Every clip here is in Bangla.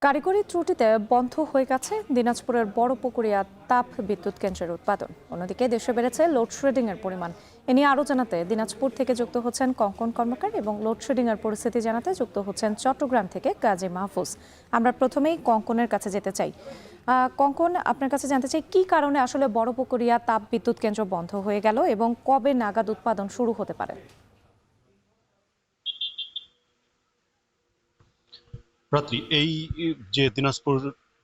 কারিগরি ত্রুটিতে বন্ধ হয়ে গেছে দিনাজপুরের বড়পুকুরিয়া তাপ বিদ্যুৎ কেন্দ্রের উৎপাদন। অন্যদিকে দেশে বেড়েছে লোডশেডিং এর পরিমাণ। এ নিয়ে আরও জানাতে দিনাজপুর থেকে যুক্ত হচ্ছেন কঙ্কন কর্মকার এবং লোডশেডিং এর পরিস্থিতি জানাতে যুক্ত হচ্ছেন চট্টগ্রাম থেকে কাজী মাহফুজ। আমরা প্রথমেই কঙ্কনের কাছে যেতে চাই। কঙ্কন, আপনার কাছে জানতে চাই কি কারণে আসলে বড়পুকুরিয়া তাপ বিদ্যুৎ কেন্দ্র বন্ধ হয়ে গেল এবং কবে নাগাদ উৎপাদন শুরু হতে পারে? রাত্রি এই যে দিনাজপুর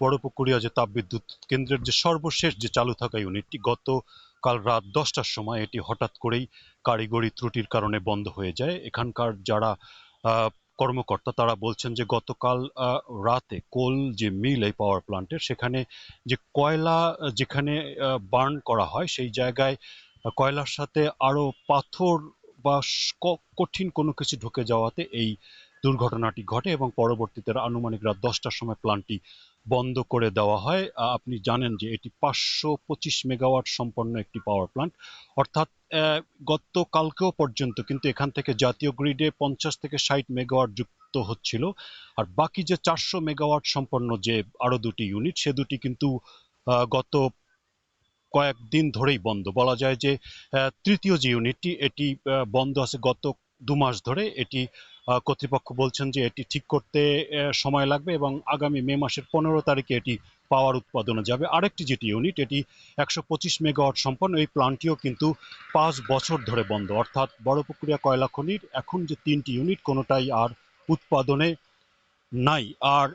বড়পুকুরিয়া যে তাপবিদ্যুৎ কেন্দ্রের যে সর্বশেষ যে চালু থাকা ইউনিটটি গতকাল রাত 10টার সময় এটি হঠাৎ করেই কারিগরি ত্রুটির কারণে বন্ধ হয়ে যায়। এখানকার যারা কর্মকর্তা তারা বলছেন যে গতকাল রাতে কোল যে মিল এই পাওয়ার প্ল্যান্টের সেখানে যে কয়লা যেখানে বার্ন করা হয় সেই জায়গায় কয়লার সাথে আরো পাথর বা কঠিন কোনো কিছু ঢুকে যাওয়াতে এই দুর্ঘটনাটি ঘটে এবং পরবর্তীতে আনুমানিক রাত 10টার সময় প্ল্যান্টটি বন্ধ করে দেওয়া হয়। আপনি জানেন যে এটি 525 মেগাওয়াট সম্পন্ন একটি পাওয়ার প্ল্যান্ট, অর্থাৎ গতকালকেও পর্যন্ত কিন্তু এখান থেকে জাতীয় গ্রিডে 50 থেকে 60 মেগাওয়াট যুক্ত হচ্ছিল, আর বাকি যে 400 মেগাওয়াট সম্পন্ন যে আরো দুটি ইউনিট সে দুটি কিন্তু গত কয়েকদিন ধরেই বন্ধ। বলা যায় যে তৃতীয় যে ইউনিটটি এটি বন্ধ আছে গত 2 মাস ধরে। এটি কর্তৃপক্ষ বলছেন যে এটি ঠিক করতে সময় লাগবে এবং আগামী মে মাসের 15 তারিখে এটি পাওয়ার উৎপাদনে যাবে। আরেকটি যেটি ইউনিট এটি 125 মেগাওয়াট সম্পন্ন, এই প্ল্যান্টটিও কিন্তু 5 বছর ধরে বন্ধ। অর্থাৎ বড়পুকুরিয়া কয়লা খনির এখন যে 3টি ইউনিট কোনোটাই আর উৎপাদনে নাই। আর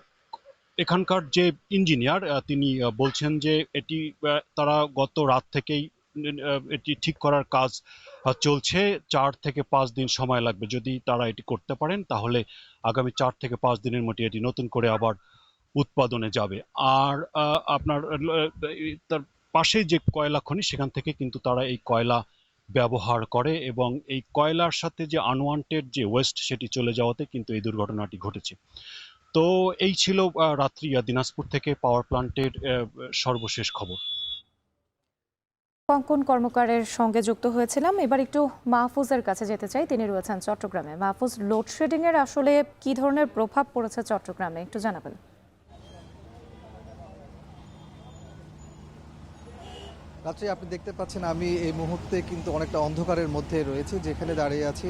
এখানকার যে ইঞ্জিনিয়ার তিনি বলছেন যে এটি তারা গত রাত থেকেই এটি ঠিক করার কাজ চলছে। 4 থেকে 5 দিন সময় লাগবে। যদি তারা এটি করতে পারেন তাহলে আগামী 4 থেকে 5 দিনের মধ্যে এটি নতুন করে আবার উৎপাদনে যাবে। আর আপনার তার পাশে যে কয়লা খনি সেখান থেকে কিন্তু তারা এই কয়লা ব্যবহার করে এবং এই কয়লার সাথে যে আনওয়ান্টেড যে ওয়েস্ট সেটি চলে যাওয়াতে কিন্তু এই দুর্ঘটনাটি ঘটেছে। তো এই ছিল রাত্রি দিনাজপুর থেকে পাওয়ার প্ল্যান্টের সর্বশেষ খবর। কঙ্কন কর্মকারের সঙ্গে যুক্ত হয়েছিলাম। এবার একটু মাহফুজের কাছে যেতে চাই, তিনি রয়েছেন চট্টগ্রামে। মাহফুজ, লোডশেডিং এর আসলে কি ধরনের প্রভাব পড়েছে চট্টগ্রামে একটু জানাবেন? রাত্রে আপনি দেখতে পাচ্ছেন আমি এই মুহূর্তে কিন্তু অনেকটা অন্ধকারের মধ্যে রয়েছি, যেখানে দাঁড়িয়ে আছি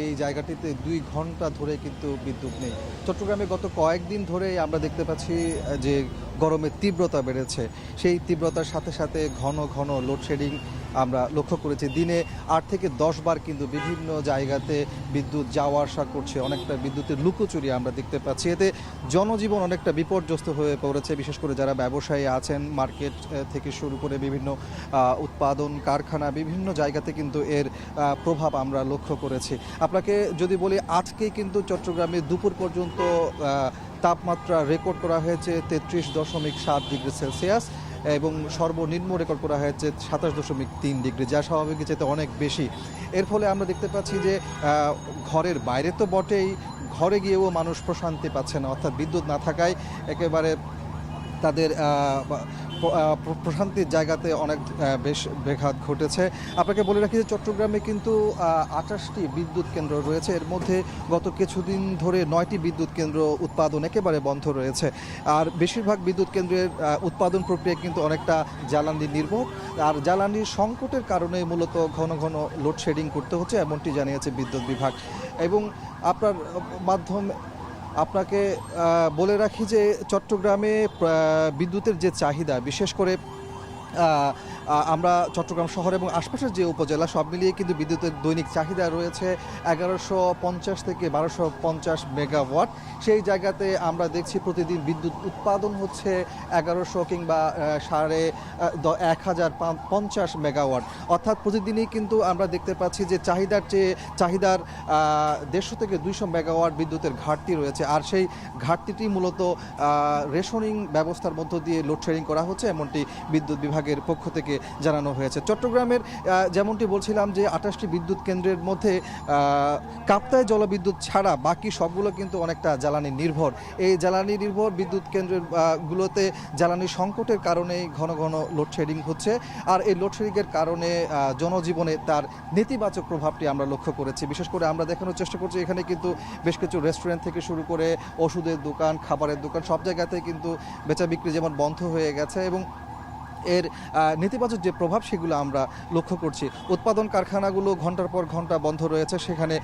এই জায়গাটিতে 2 ঘন্টা ধরে কিন্তু বিদ্যুৎ নেই। চট্টগ্রামে গত কয়েকদিন ধরে আমরা দেখতে পাচ্ছি যে গরমের তীব্রতা বেড়েছে। সেই তীব্রতার সাথে সাথে ঘন ঘন লোডশেডিং আমরা লক্ষ্য করেছি। দিনে 8 থেকে 10 বার কিন্তু বিভিন্ন জায়গাতে বিদ্যুৎ যাওয়া আসা করছে। অনেকটা বিদ্যুতের লুকোচুরি আমরা দেখতে পাচ্ছি। এতে জনজীবন অনেকটা বিপর্যস্ত হয়ে পড়েছে, বিশেষ করে যারা ব্যবসায়ী আছেন, মার্কেট থেকে শুরু করে বিভিন্ন উৎপাদন কারখানা, বিভিন্ন জায়গাতে কিন্তু এর প্রভাব আমরা লক্ষ্য করেছি। আপনাকে যদি বলি, আজকে কিন্তু চট্টগ্রামে দুপুর পর্যন্ত তাপমাত্রা রেকর্ড করা হয়েছে 33.7 ডিগ্রি সেলসিয়াস এবং সর্বনিম্ন রেকর্ড করা হয়েছে 27.3 ডিগ্রি, যা স্বাভাবিক চেয়ে অনেক বেশি। এর ফলে আমরা দেখতে পাচ্ছি যে ঘরের বাইরে তো বটেই, ঘরে গিয়েও মানুষ প্রশান্তি পাচ্ছে না, অর্থাৎ বিদ্যুৎ না থাকায় একেবারে তাদের প্রশান্তির জায়গাতে অনেক বেশ ব্যাঘাত ঘটেছে। আপনাকে বলে রাখি যে চট্টগ্রামে কিন্তু 28টি বিদ্যুৎ কেন্দ্র রয়েছে। এর মধ্যে গত কিছুদিন ধরে 9টি বিদ্যুৎ কেন্দ্র উৎপাদন একেবারে বন্ধ রয়েছে। আর বেশিরভাগ বিদ্যুৎ কেন্দ্রের উৎপাদন প্রক্রিয়া কিন্তু অনেকটা জ্বালানি নির্ভর, আর জ্বালানির সংকটের কারণে মূলত ঘন ঘন লোডশেডিং করতে হচ্ছে, এমনটি জানিয়েছে বিদ্যুৎ বিভাগ। এবং আপনার মাধ্যমে আপনাকে বলে রাখি যে চট্টগ্রামে বিদ্যুতের যে চাহিদা, বিশেষ করে আমরা চট্টগ্রাম শহর এবং আশপাশের যে উপজেলা সব মিলিয়ে কিন্তু বিদ্যুতের দৈনিক চাহিদা রয়েছে 1150 থেকে 1250 মেগাওয়াট। সেই জায়গাতে আমরা দেখছি প্রতিদিন বিদ্যুৎ উৎপাদন হচ্ছে 1100 কিংবা 1050 মেগাওয়াট। অর্থাৎ প্রতিদিনই কিন্তু আমরা দেখতে পাচ্ছি যে চাহিদার 150 থেকে 200 মেগাওয়াট বিদ্যুতের ঘাটতি রয়েছে। আর সেই ঘাটতিটি মূলত রেশনিং ব্যবস্থার মধ্য দিয়ে লোডশেডিং করা হচ্ছে, এমনটি বিদ্যুৎ বিভাগ বিভাগের পক্ষ থেকে জানানো হয়েছে। চট্টগ্রামের যেমনটি বলছিলাম যে 28টি বিদ্যুৎ কেন্দ্রের মধ্যে কাপ্তাই জলবিদ্যুৎ ছাড়া বাকি সবগুলো কিন্তু অনেকটা জ্বালানি নির্ভর। এই জ্বালানি নির্ভর বিদ্যুৎ কেন্দ্রের গুলোতে জ্বালানি সংকটের কারণেই ঘন ঘন লোডশেডিং হচ্ছে। আর এই লোডশেডিংয়ের কারণে জনজীবনে তার নেতিবাচক প্রভাবটি আমরা লক্ষ্য করেছি। বিশেষ করে আমরা দেখানোর চেষ্টা করছি এখানে কিন্তু বেশ কিছু রেস্টুরেন্ট থেকে শুরু করে ওষুধের দোকান, খাবারের দোকান সব জায়গাতে কিন্তু বেচা বিক্রি যেমন বন্ধ হয়ে গেছে এবং এর নেতিবাচক যে প্রভাব সেগুলো আমরা লক্ষ্য করছি। উৎপাদন কারখানাগুলো ঘন্টার পর ঘন্টা বন্ধ রয়েছে, সেখানে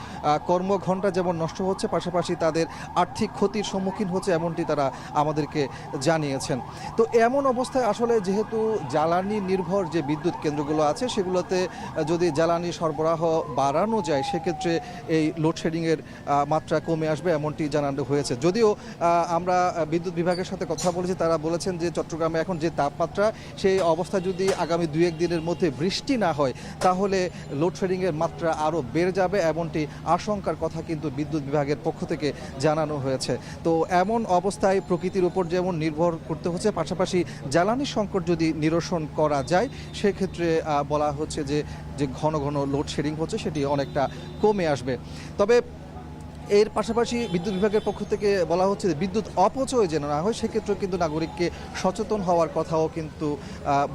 কর্মঘণ্টা যেমন নষ্ট হচ্ছে, পাশাপাশি তাদের আর্থিক ক্ষতির সম্মুখীন হচ্ছে এমনটি তারা আমাদেরকে জানিয়েছেন। তো এমন অবস্থায় আসলে যেহেতু জ্বালানি নির্ভর যে বিদ্যুৎ কেন্দ্রগুলো আছে সেগুলোতে যদি জ্বালানি সরবরাহ বাড়ানো যায় সেক্ষেত্রে এই লোডশেডিংয়ের মাত্রা কমে আসবে এমনটি জানানো হয়েছে। যদিও আমরা বিদ্যুৎ বিভাগের সাথে কথা বলেছি, তারা বলেছেন যে চট্টগ্রামে এখন যে তাপমাত্রা সেই অবস্থা যদি আগামী 2-1 দিনের মধ্যে বৃষ্টি না হয় তাহলে লোডশেডিংয়ের মাত্রা আরও বেড়ে যাবে এমনটি আশঙ্কার কথা কিন্তু বিদ্যুৎ বিভাগের পক্ষ থেকে জানানো হয়েছে। তো এমন অবস্থায় প্রকৃতির উপর যেমন নির্ভর করতে হচ্ছে, পাশাপাশি জ্বালানি সংকট যদি নিরসন করা যায় সেক্ষেত্রে বলা হচ্ছে যে ঘন ঘন লোডশেডিং হচ্ছে সেটি অনেকটা কমে আসবে। তবে এর পাশাপাশি বিদ্যুৎ বিভাগের পক্ষ থেকে বলা হচ্ছে যে বিদ্যুৎ অপচয় যেন না হয় সেক্ষেত্রে কিন্তু নাগরিককে সচেতন হওয়ার কথাও কিন্তু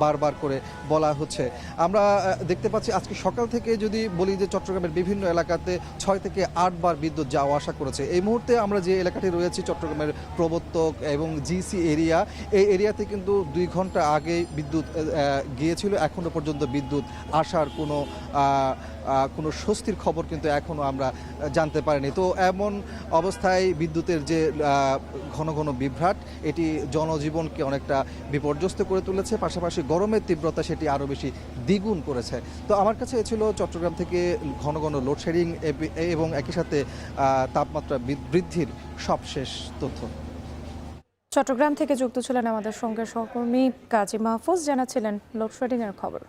বারবার করে বলা হচ্ছে। আমরা দেখতে পাচ্ছি আজকে সকাল থেকে যদি বলি যে চট্টগ্রামের বিভিন্ন এলাকাতে 6 থেকে 8 বার বিদ্যুৎ যাওয়া আসা করেছে। এই মুহূর্তে আমরা যে এলাকাটি রয়েছি চট্টগ্রামের প্রবর্তক এবং জিসি এরিয়া, এই এরিয়াতে কিন্তু 2 ঘন্টা আগে বিদ্যুৎ গিয়েছিল, এখনও পর্যন্ত বিদ্যুৎ আসার কোনো স্বস্তির খবর কিন্তু এখনও আমরা জানতে পারিনি। তো এমন অবস্থায় বিদ্যুতের যে ঘন ঘন বিভ্রাট এটি জনজীবনকে অনেকটা বিপর্যস্ত করে তুলেছে, পাশাপাশি গরমের তীব্রতা সেটি আরও বেশি দ্বিগুণ করেছে। তো আমার কাছে এ ছিল চট্টগ্রাম থেকে ঘন ঘন লোডশেডিং এবং একই সাথে তাপমাত্রা বৃদ্ধির সবশেষ তথ্য। চট্টগ্রাম থেকে যুক্ত ছিলেন আমাদের সঙ্গে সহকর্মী কাজী মাহফুজ, জানাচ্ছিলেন লোডশেডিংয়ের খবর।